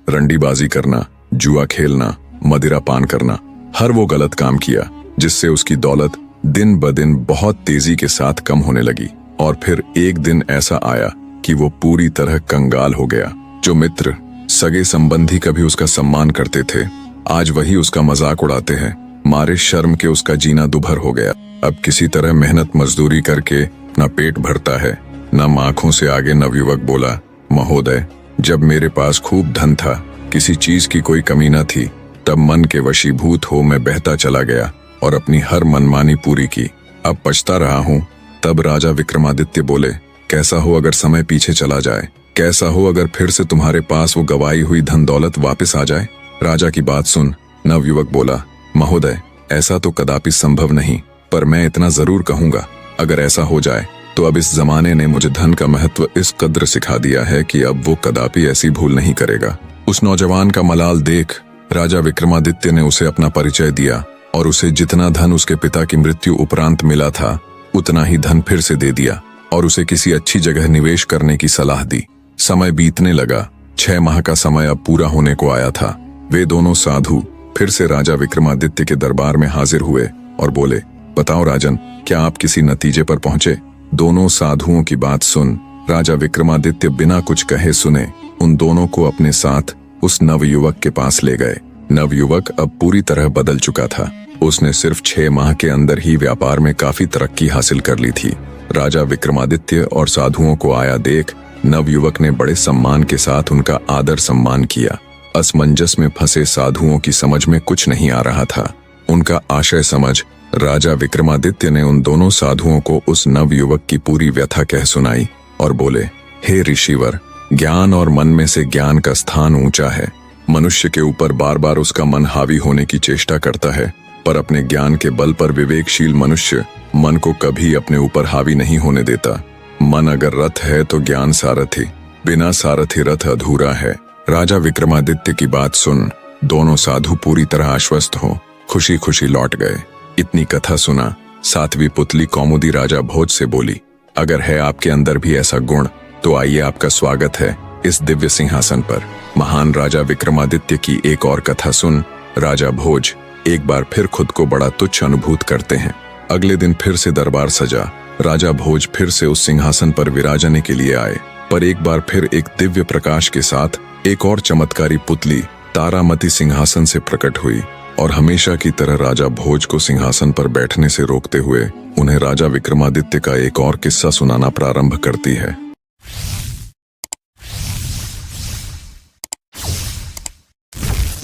रंडीबाजी करना, जुआ खेलना, मदिरा पान करना, हर वो गलत काम किया जिससे उसकी दौलत दिन ब दिन बहुत तेजी के साथ कम होने लगी। और फिर एक दिन ऐसा आया कि वो पूरी तरह कंगाल हो गया। जो मित्र, सगे संबंधी कभी उसका सम्मान करते थे, आज वही उसका मजाक उड़ाते हैं। मारे शर्म के उसका जीना दुभर हो गया। अब किसी तरह मेहनत मजदूरी करके न पेट भरता है, न आंखों से आगे। नवयुवक बोला, महोदय, जब मेरे पास खूब धन था, किसी चीज की कोई कमी न थी, तब मन के वशीभूत हो मैं बहता चला गया और अपनी हर मनमानी पूरी की। अब पछता रहा हूँ। तब राजा विक्रमादित्य बोले, कैसा हो अगर समय पीछे चला जाए? कैसा हो अगर फिर से तुम्हारे पास वो गवाई हुई धन दौलत वापस आ जाए? राजा की बात सुन नवयुवक बोला, महोदय, ऐसा तो कदापि संभव नहीं, पर मैं इतना जरूर कहूंगा, अगर ऐसा हो जाए तो अब इस जमाने ने मुझे धन का महत्व इस कद्र सिखा दिया है कि अब वो कदापि ऐसी भूल नहीं करेगा। उस नौजवान का मलाल देख राजा विक्रमादित्य ने उसे अपना परिचय दिया और उसे जितना धन उसके पिता की मृत्यु उपरांत मिला था, उतना ही धन फिर से दे दिया और उसे किसी अच्छी जगह निवेश करने की सलाह दी। समय बीतने लगा। 6 माह का समय अब पूरा होने को आया था। वे दोनों साधु फिर से राजा विक्रमादित्य के दरबार में हाजिर हुए और बोले, बताओ राजन, क्या आप किसी नतीजे पर पहुंचे? दोनों साधुओं की बात सुन राजा विक्रमादित्य बिना कुछ कहे सुने उन दोनों को अपने साथ उस नवयुवक के पास ले गए। नवयुवक अब पूरी तरह बदल चुका था। उसने सिर्फ 6 माह के अंदर ही व्यापार में काफी तरक्की हासिल कर ली थी। राजा विक्रमादित्य और साधुओं को आया देख नवयुवक ने बड़े सम्मान के साथ उनका आदर सम्मान किया। असमंजस में फंसे साधुओं की समझ में कुछ नहीं आ रहा था। उनका आशय समझ राजा विक्रमादित्य ने उन दोनों साधुओं को उस नवयुवक की पूरी व्यथा कह सुनाई और बोले, हे ऋषिवर, ज्ञान और मन में से ज्ञान का स्थान ऊंचा है। मनुष्य के ऊपर बार बार उसका मन हावी होने की चेष्टा करता है, पर अपने ज्ञान के बल पर विवेकशील मनुष्य मन को कभी अपने ऊपर हावी नहीं होने देता। मन अगर रथ है तो ज्ञान सारथी, बिना सारथी रथ अधूरा है। राजा विक्रमादित्य की बात सुन दोनों साधु पूरी तरह आश्वस्त हो खुशी खुशी लौट गए। इतनी कथा सुना 7वीं पुतली कौमुदी राजा भोज से बोली, अगर है आपके अंदर भी ऐसा गुण तो आइए, आपका स्वागत है इस दिव्य सिंहासन पर। महान राजा विक्रमादित्य की एक और कथा सुन राजा भोज एक बार फिर खुद को बड़ा तुच्छ अनुभूत करते हैं। अगले दिन फिर से दरबार सजा। राजा भोज फिर से उस सिंहासन पर विराजने के लिए आए, पर एक बार फिर एक दिव्य प्रकाश के साथ एक और चमत्कारी पुतली तारामती सिंहासन से प्रकट हुई और हमेशा की तरह राजा भोज को सिंहासन पर बैठने से रोकते हुए उन्हें राजा विक्रमादित्य का एक और किस्सा सुनाना प्रारंभ करती है।